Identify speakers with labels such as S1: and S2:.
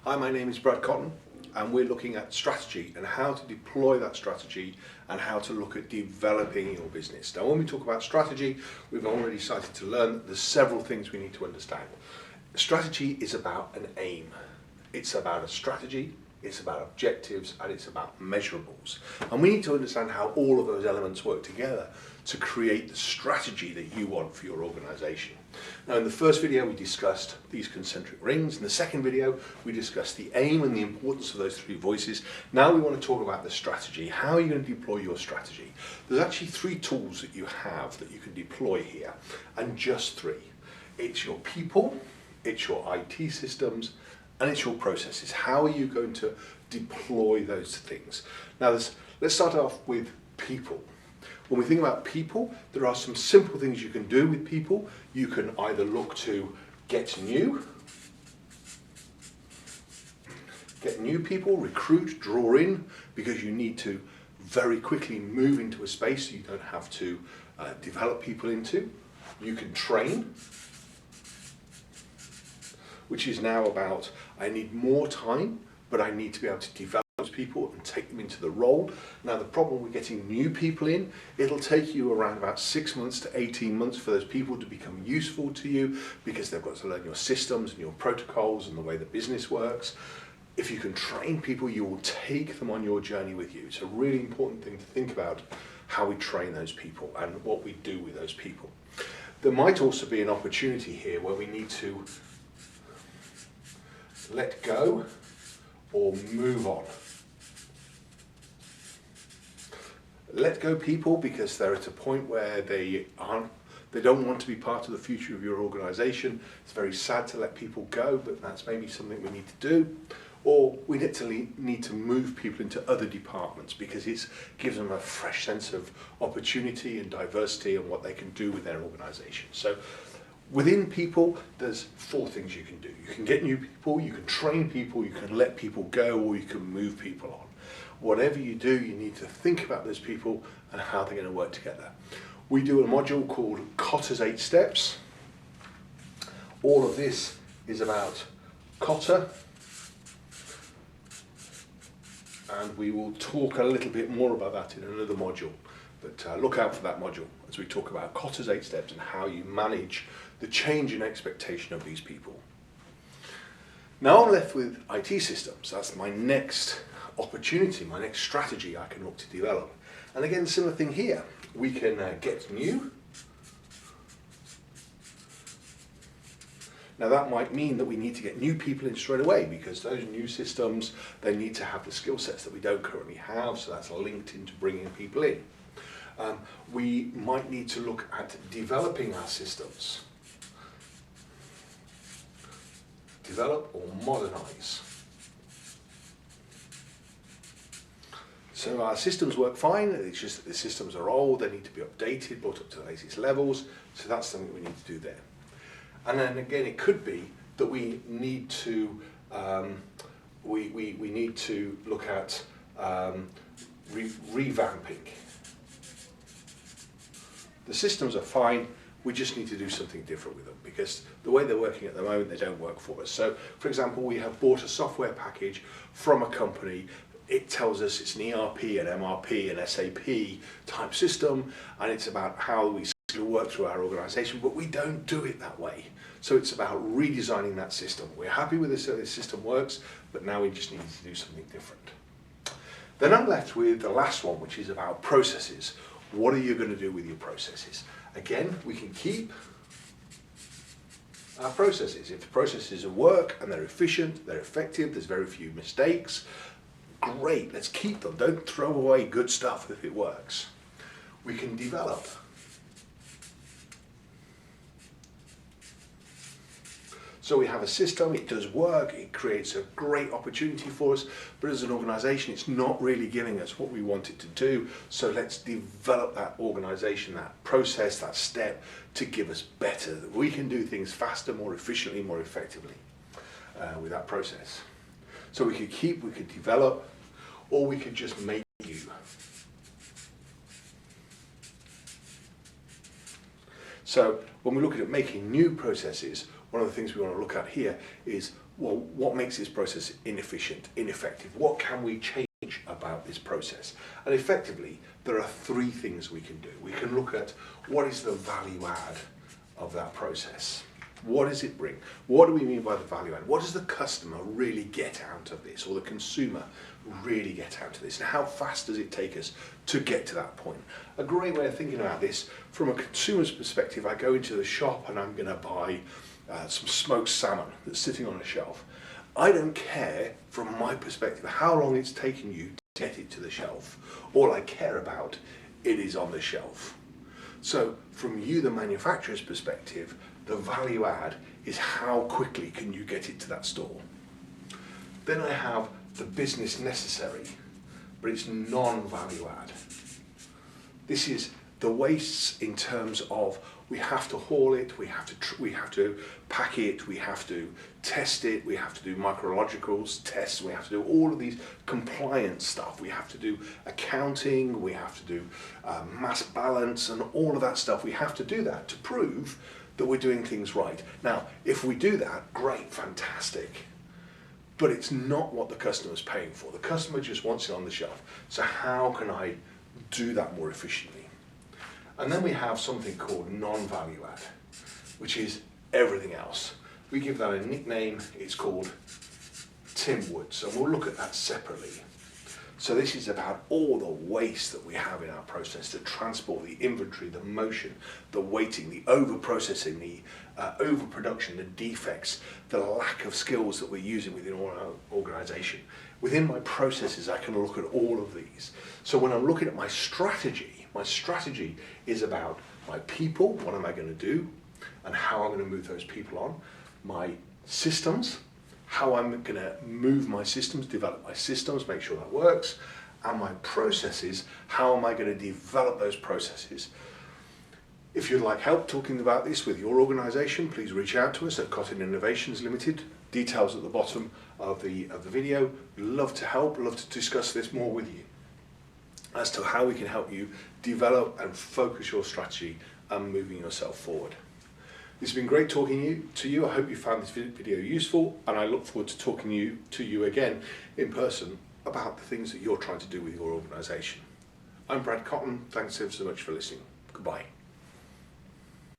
S1: Hi, my name is Brad Cotton, and we're looking at strategy and how to deploy that strategy and how to look at developing your business. Now, when we talk about strategy, we've already started to learn that there's several things we need to understand. Strategy is about an aim. It's about a strategy, it's about objectives, and it's about measurables. And we need to understand how all of those elements work together to create the strategy that you want for your organization. Now, in the first video, we discussed these concentric rings. In the second video, we discussed the aim and the importance of those three voices. Now we want to talk about the strategy. How are you going to deploy your strategy? There's actually three tools that you have that you can deploy here, and just three. It's your people, it's your IT systems, and it's your processes. How are you going to deploy those things? Now, let's start off with people. When we think about people, there are some simple things you can do with people. You can either look to get new people, recruit, draw in, because you need to very quickly move into a space you don't have to develop people into. You can train, which is now about, I need more time, but I need to be able to develop those people and take them into the role. Now, the problem with getting new people in, it'll take you around about 6 months to 18 months for those people to become useful to you, because they've got to learn your systems and your protocols and the way the business works. If you can train people, you will take them on your journey with you. It's a really important thing to think about, how we train those people and what we do with those people. There might also be an opportunity here where we need to let go or move on. Let go people because they're at a point where they don't want to be part of the future of your organization. It's very sad to let people go, but that's maybe something we need to do. Or we need to move people into other departments because it gives them a fresh sense of opportunity and diversity and what they can do with their organization. So within people, there's four things you can do. You can get new people, you can train people, you can let people go, or you can move people on. Whatever you do, you need to think about those people and how they're going to work together. We do a module called Kotter's 8 Steps. All of this is about Kotter, and we will talk a little bit more about that in another module. But look out for that module as we talk about Kotter's 8 Steps and how you manage the change in expectation of these people. Now I'm left with IT systems. That's my next opportunity, my next strategy I can look to develop. And again, similar thing here. We can get new. Now that might mean that we need to get new people in straight away, because those new systems, they need to have the skill sets that we don't currently have, so that's linked into bringing people in. We might need to look at developing our systems. Develop or modernize. So our systems work fine, it's just that the systems are old, they need to be updated, brought up to the latest levels, so that's something we need to do there. And then again, it could be that we need to we need to look at revamping. The systems are fine, we just need to do something different with them, because the way they're working at the moment, they don't work for us. So, for example, we have bought a software package from a company. It tells us it's an ERP, an MRP, an SAP type system, and it's about how we work through our organization, but we don't do it that way. So it's about redesigning that system. We're happy with this, how this system works, but now we just need to do something different. Then I'm left with the last one, which is about processes. What are you going to do with your processes? Again, we can keep our processes. If the processes work and they're efficient, they're effective, there's very few mistakes, great, let's keep them. Don't throw away good stuff if it works. We can develop. So we have a system, it does work, it creates a great opportunity for us, but as an organization, it's not really giving us what we want it to do. So let's develop that organization, that process, that step to give us better. That we can do things faster, more efficiently, more effectively with that process. So we could keep, we could develop, or we could just make new. So when we're looking at making new processes, one of the things we want to look at here is, well, what makes this process inefficient, ineffective? What can we change about this process? And effectively, there are three things we can do. We can look at what is the value add of that process. What does it bring? What do we mean by the value add? What does the customer really get out of this, or the consumer really get out of this? And how fast does it take us to get to that point? A great way of thinking about this, from a consumer's perspective, I go into the shop and I'm going to buy some smoked salmon that's sitting on a shelf. I don't care, from my perspective, how long it's taken you to get it to the shelf. All I care about, it is on the shelf. So from you, the manufacturer's perspective, the value add is how quickly can you get it to that store. Then I have the business necessary, but it's non-value add. This is the wastes in terms of we have to haul it, we have to pack it, we have to test it, we have to do micrologicals tests, we have to do all of these compliance stuff, we have to do accounting, we have to do mass balance and all of that stuff. We have to do that to prove that we're doing things right. Now, if we do that, great, fantastic. But it's not what the customer's paying for. The customer just wants it on the shelf. So how can I do that more efficiently? And then we have something called non-value add, which is everything else. We give that a nickname, it's called Tim Woods, and we'll look at that separately. So this is about all the waste that we have in our process, the transport, the inventory, the motion, the waiting, the over-processing, the overproduction, the defects, the lack of skills that we're using within our organisation. Within my processes, I can look at all of these. So when I'm looking at my strategy is about my people, what am I going to do, and how I'm going to move those people on. My systems, how I'm going to move my systems, develop my systems, make sure that works. And my processes, how am I going to develop those processes. If you'd like help talking about this with your organisation, please reach out to us at Cotton Innovations Limited. Details at the bottom of the video. We'd love to help, love to discuss this more with you as to how we can help you develop and focus your strategy and moving yourself forward. It's been great talking to you. I hope you found this video useful, and I look forward to talking to you again in person about the things that you're trying to do with your organisation. I'm Brad Cotton. Thanks ever so much for listening. Goodbye.